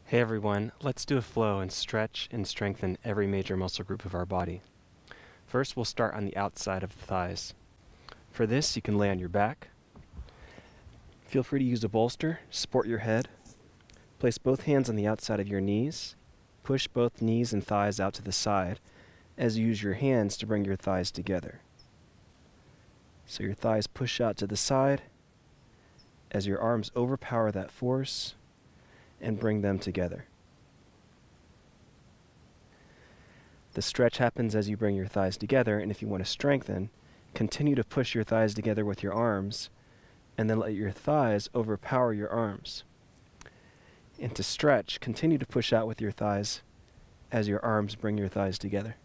Hey everyone, let's do a flow and stretch and strengthen every major muscle group of our body. First, we'll start on the outside of the thighs. For this, you can lay on your back. Feel free to use a bolster, support your head. Place both hands on the outside of your knees. Push both knees and thighs out to the side as you use your hands to bring your thighs together. So your thighs push out to the side as your arms overpower that force and bring them together. The stretch happens as you bring your thighs together, and if you want to strengthen, continue to push your thighs together with your arms, and then let your thighs overpower your arms. And to stretch, continue to push out with your thighs as your arms bring your thighs together.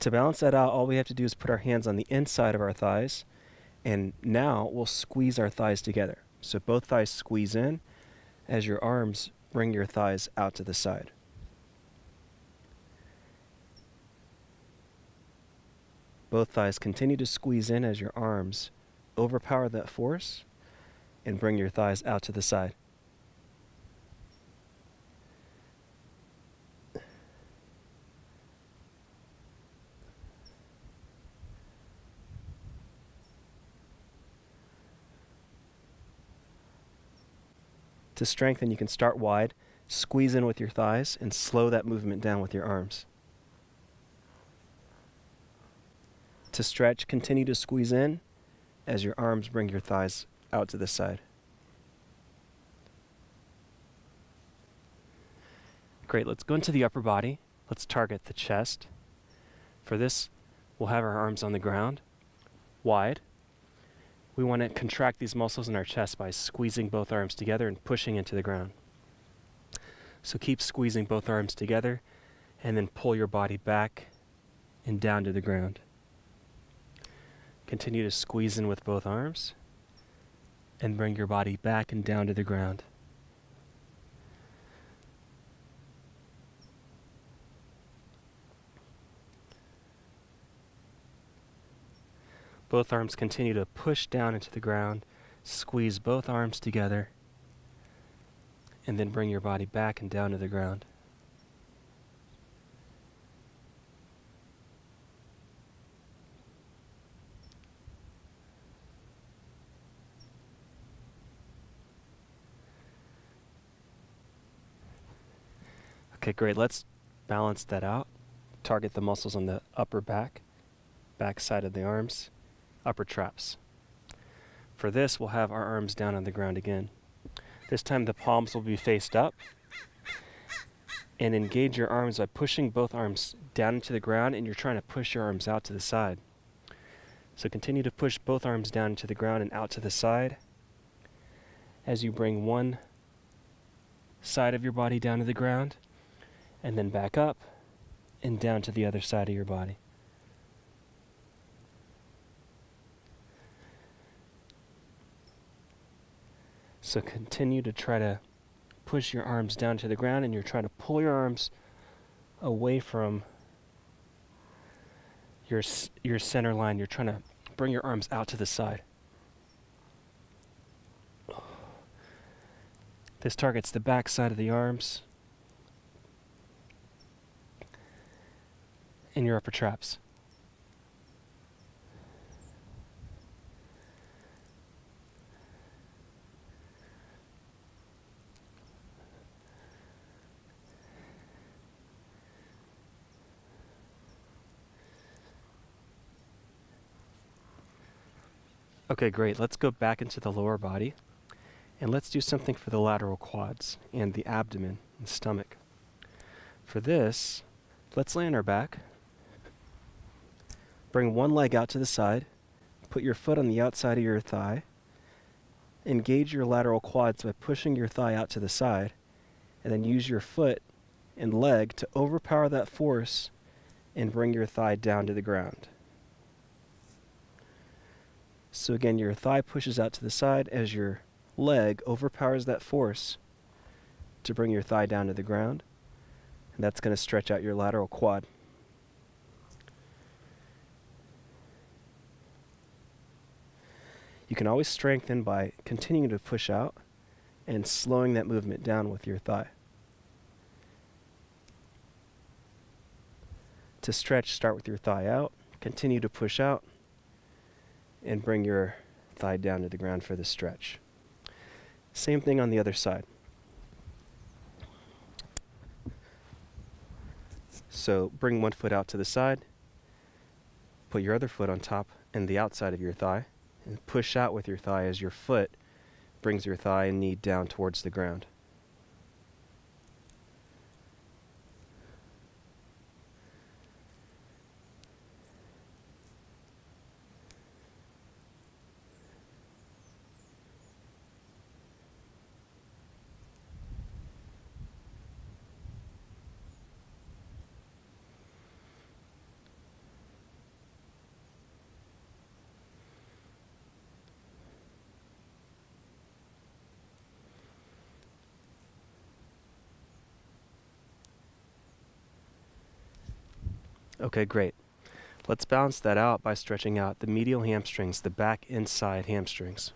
To balance that out, all we have to do is put our hands on the inside of our thighs, and now we'll squeeze our thighs together. So both thighs squeeze in as your arms bring your thighs out to the side. Both thighs continue to squeeze in as your arms overpower that force and bring your thighs out to the side. To strengthen, you can start wide, squeeze in with your thighs, and slow that movement down with your arms. To stretch, continue to squeeze in as your arms bring your thighs out to the side. Great, let's go into the upper body. Let's target the chest. For this, we'll have our arms on the ground, wide. We want to contract these muscles in our chest by squeezing both arms together and pushing into the ground. So keep squeezing both arms together and then pull your body back and down to the ground. Continue to squeeze in with both arms and bring your body back and down to the ground. Both arms continue to push down into the ground, squeeze both arms together, and then bring your body back and down to the ground. Okay, great. Let's balance that out. Target the muscles on the upper back side of the arms. Upper traps. For this, we'll have our arms down on the ground again. This time the palms will be faced up. And engage your arms by pushing both arms down into the ground, and you're trying to push your arms out to the side. So continue to push both arms down into the ground and out to the side as you bring one side of your body down to the ground, and then back up and down to the other side of your body. So continue to try to push your arms down to the ground, and you're trying to pull your arms away from your center line. You're trying to bring your arms out to the side. This targets the back side of the arms and your upper traps. Okay, great. Let's go back into the lower body, and let's do something for the lateral quads and the abdomen and stomach. For this, let's lay on our back. Bring one leg out to the side. Put your foot on the outside of your thigh. Engage your lateral quads by pushing your thigh out to the side, and then use your foot and leg to overpower that force and bring your thigh down to the ground. So again, your thigh pushes out to the side as your leg overpowers that force to bring your thigh down to the ground. And that's going to stretch out your lateral quad. You can always strengthen by continuing to push out and slowing that movement down with your thigh. To stretch, start with your thigh out, continue to push out, and bring your thigh down to the ground for the stretch. Same thing on the other side. So bring one foot out to the side, put your other foot on top and the outside of your thigh, and push out with your thigh as your foot brings your thigh and knee down towards the ground. Okay, great. Let's balance that out by stretching out the medial hamstrings, the back inside hamstrings.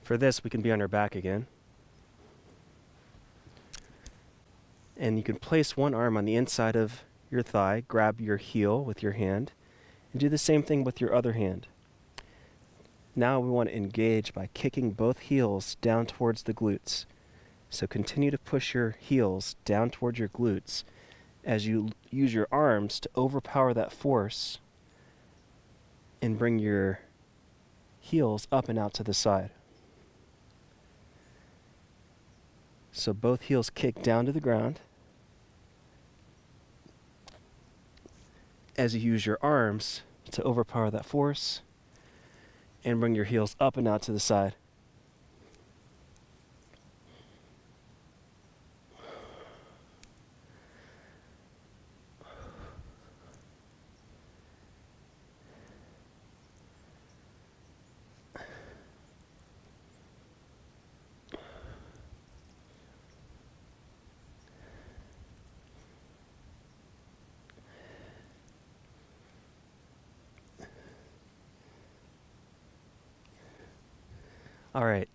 For this, we can be on our back again. And you can place one arm on the inside of your thigh, grab your heel with your hand, and do the same thing with your other hand. Now we want to engage by kicking both heels down towards the glutes. So continue to push your heels down towards your glutes as you use your arms to overpower that force and bring your heels up and out to the side. So both heels kick down to the ground as you use your arms to overpower that force and bring your heels up and out to the side. All right,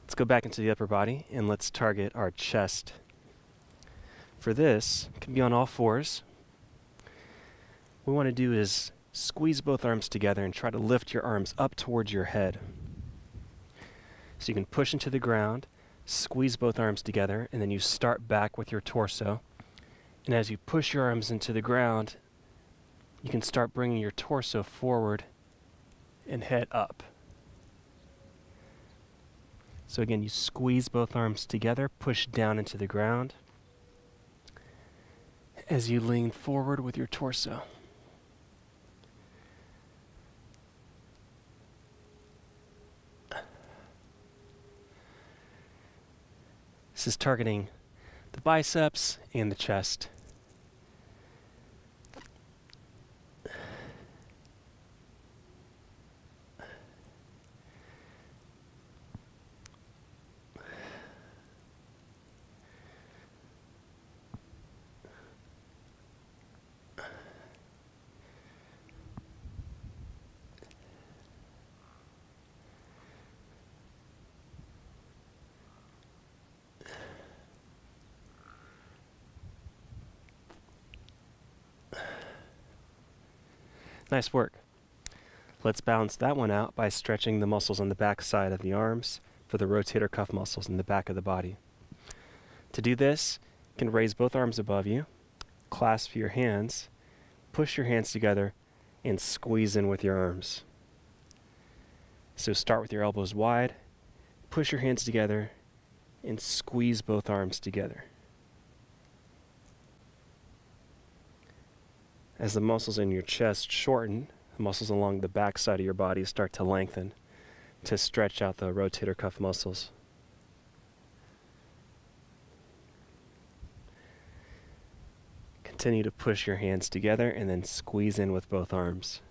let's go back into the upper body and let's target our chest. For this, it can be on all fours. What we want to do is squeeze both arms together and try to lift your arms up towards your head. So you can push into the ground, squeeze both arms together, and then you start back with your torso. And as you push your arms into the ground, you can start bringing your torso forward and head up. So again, you squeeze both arms together, push down into the ground as you lean forward with your torso. This is targeting the biceps and the chest. Nice work. Let's balance that one out by stretching the muscles on the back side of the arms for the rotator cuff muscles in the back of the body. To do this, you can raise both arms above you, clasp your hands, push your hands together, and squeeze in with your arms. So start with your elbows wide, push your hands together, and squeeze both arms together. As the muscles in your chest shorten, the muscles along the back side of your body start to lengthen to stretch out the rotator cuff muscles. Continue to push your hands together and then squeeze in with both arms.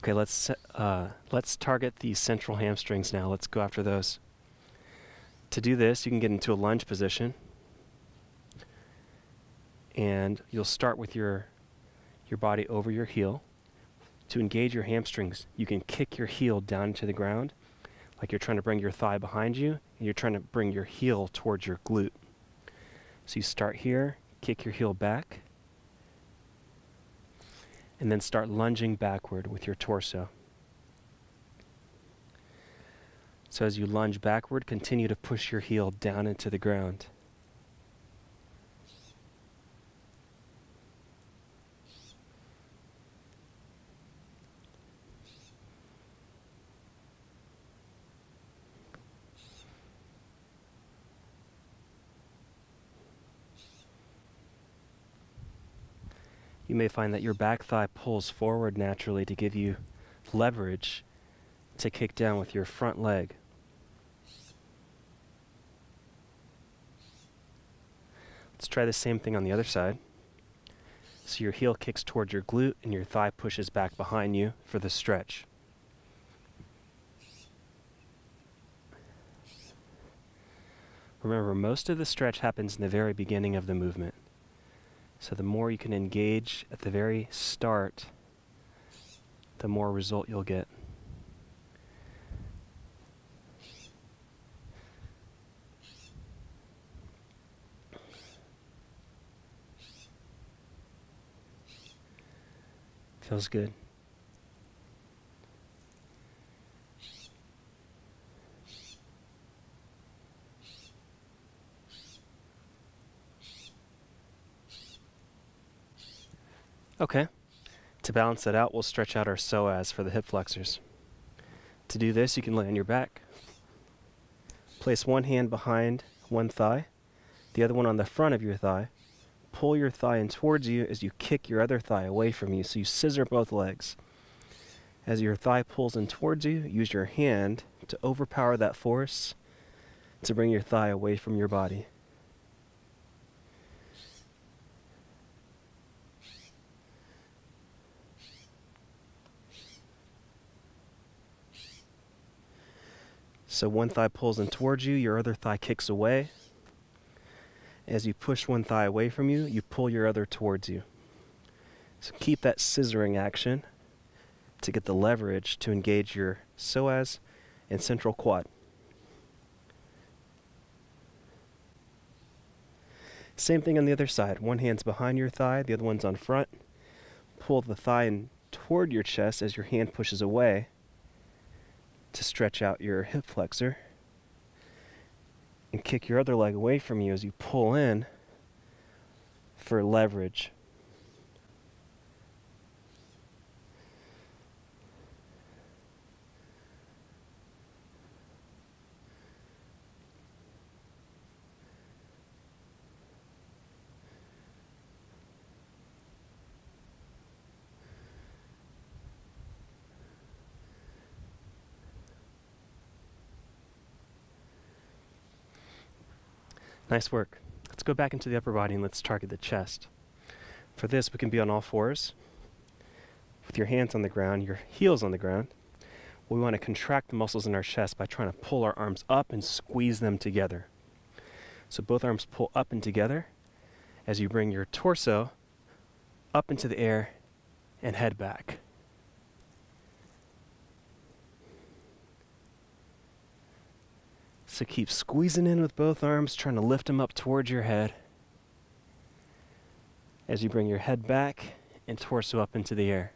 Okay, let's target the central hamstrings now. Let's go after those. To do this, you can get into a lunge position, and you'll start with your body over your heel. To engage your hamstrings, you can kick your heel down to the ground, like you're trying to bring your thigh behind you, and you're trying to bring your heel towards your glute. So you start here, kick your heel back, and then start lunging backward with your torso. So as you lunge backward, continue to push your heel down into the ground. You may find that your back thigh pulls forward naturally to give you leverage to kick down with your front leg. Let's try the same thing on the other side. So your heel kicks towards your glute and your thigh pushes back behind you for the stretch. Remember, most of the stretch happens in the very beginning of the movement. So the more you can engage at the very start, the more result you'll get. Feels good. Okay, to balance that out, we'll stretch out our psoas for the hip flexors. To do this, you can lay on your back. Place one hand behind one thigh, the other one on the front of your thigh. Pull your thigh in towards you as you kick your other thigh away from you, so you scissor both legs. As your thigh pulls in towards you, use your hand to overpower that force to bring your thigh away from your body. So one thigh pulls in towards you, your other thigh kicks away. As you push one thigh away from you, you pull your other towards you. So keep that scissoring action to get the leverage to engage your psoas and central quad. Same thing on the other side. One hand's behind your thigh, the other one's on front. Pull the thigh in toward your chest as your hand pushes away to stretch out your hip flexor, and kick your other leg away from you as you pull in for leverage. Nice work. Let's go back into the upper body and let's target the chest. For this, we can be on all fours with your hands on the ground, your heels on the ground. We want to contract the muscles in our chest by trying to pull our arms up and squeeze them together. So both arms pull up and together as you bring your torso up into the air and head back. So keep squeezing in with both arms, trying to lift them up towards your head as you bring your head back and torso up into the air.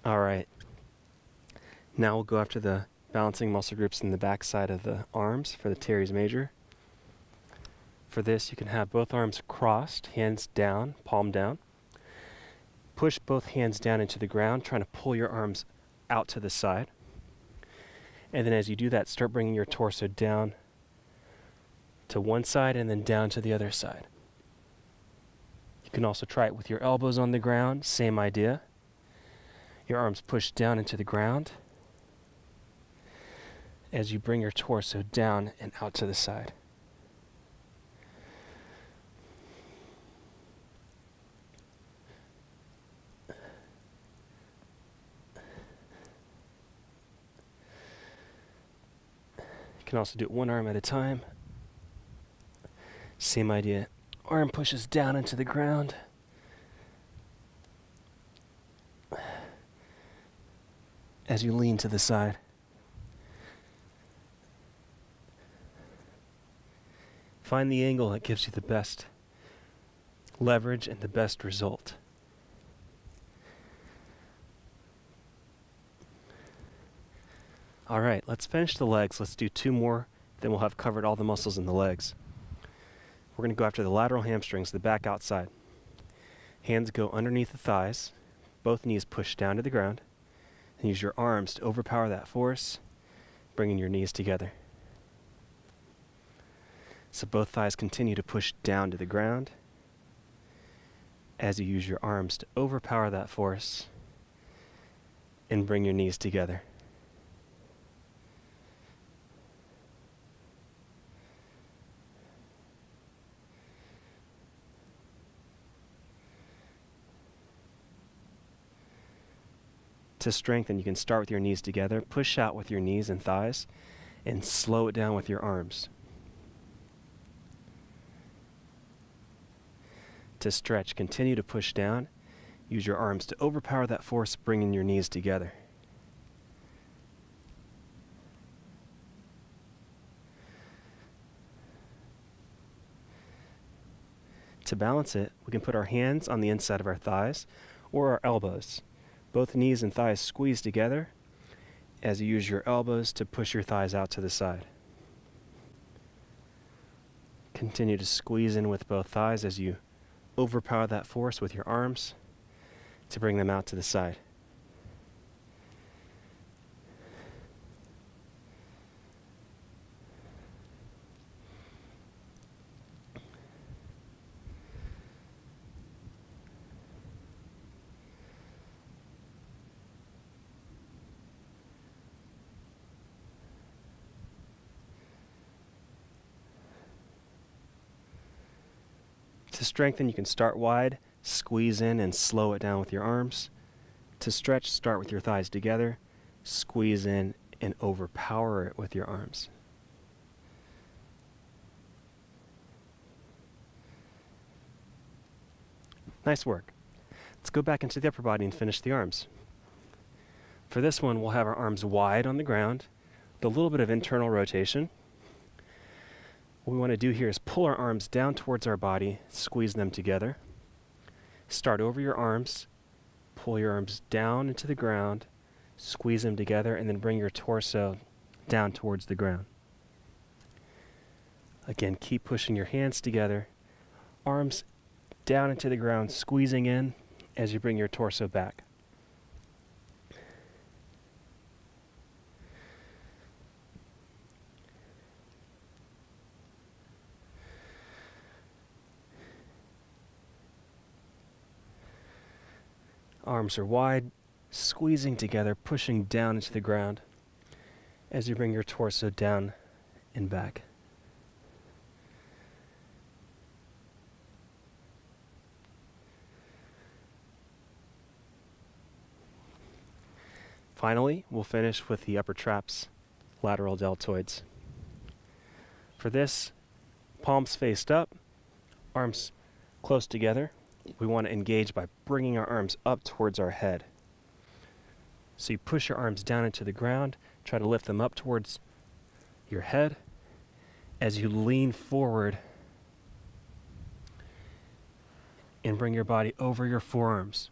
All right, now we'll go after the balancing muscle groups in the back side of the arms for the teres major. For this, you can have both arms crossed, hands down, palm down. Push both hands down into the ground, trying to pull your arms out to the side. And then as you do that, start bringing your torso down to one side and then down to the other side. can also try it with your elbows on the ground, same idea. Your arms push down into the ground as you bring your torso down and out to the side. You can also do it one arm at a time. Same idea. Arm pushes down into the ground. As you lean to the side. Find the angle that gives you the best leverage and the best result. All right, let's finish the legs. Let's do 2 more, then we'll have covered all the muscles in the legs. We're going to go after the lateral hamstrings, the back outside. Hands go underneath the thighs, both knees push down to the ground, and use your arms to overpower that force, bringing your knees together. So both thighs continue to push down to the ground as you use your arms to overpower that force and bring your knees together. To strengthen, you can start with your knees together, push out with your knees and thighs, and slow it down with your arms. To stretch, continue to push down, use your arms to overpower that force, bringing your knees together. To balance it, we can put our hands on the inside of our thighs or our elbows. Both knees and thighs squeeze together as you use your elbows to push your thighs out to the side. Continue to squeeze in with both thighs as you overpower that force with your arms to bring them out to the side. To strengthen, you can start wide, squeeze in and slow it down with your arms. To stretch, start with your thighs together, squeeze in and overpower it with your arms. Nice work. Let's go back into the upper body and finish the arms. For this one, we'll have our arms wide on the ground with a little bit of internal rotation. What we want to do here is pull our arms down towards our body, squeeze them together. Start over your arms, pull your arms down into the ground, squeeze them together, and then bring your torso down towards the ground. Again, keep pushing your hands together, arms down into the ground, squeezing in as you bring your torso back. Arms are wide, squeezing together, pushing down into the ground as you bring your torso down and back. Finally, we'll finish with the upper traps, lateral deltoids. For this, palms faced up, arms close together. We want to engage by bringing our arms up towards our head. So you push your arms down into the ground, try to lift them up towards your head as you lean forward and bring your body over your forearms.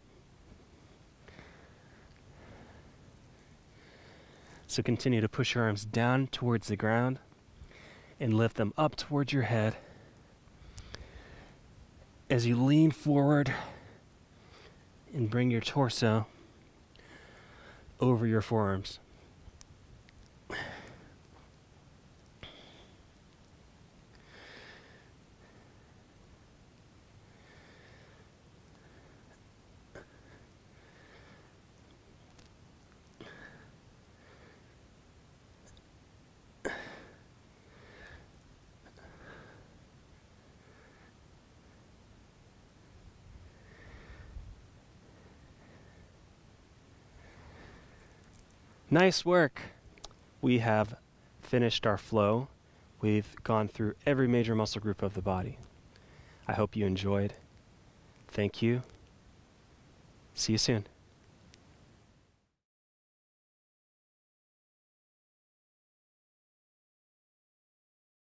So continue to push your arms down towards the ground and lift them up towards your head as you lean forward and bring your torso over your forearms. Nice work. We have finished our flow. We've gone through every major muscle group of the body. I hope you enjoyed. Thank you. See you soon.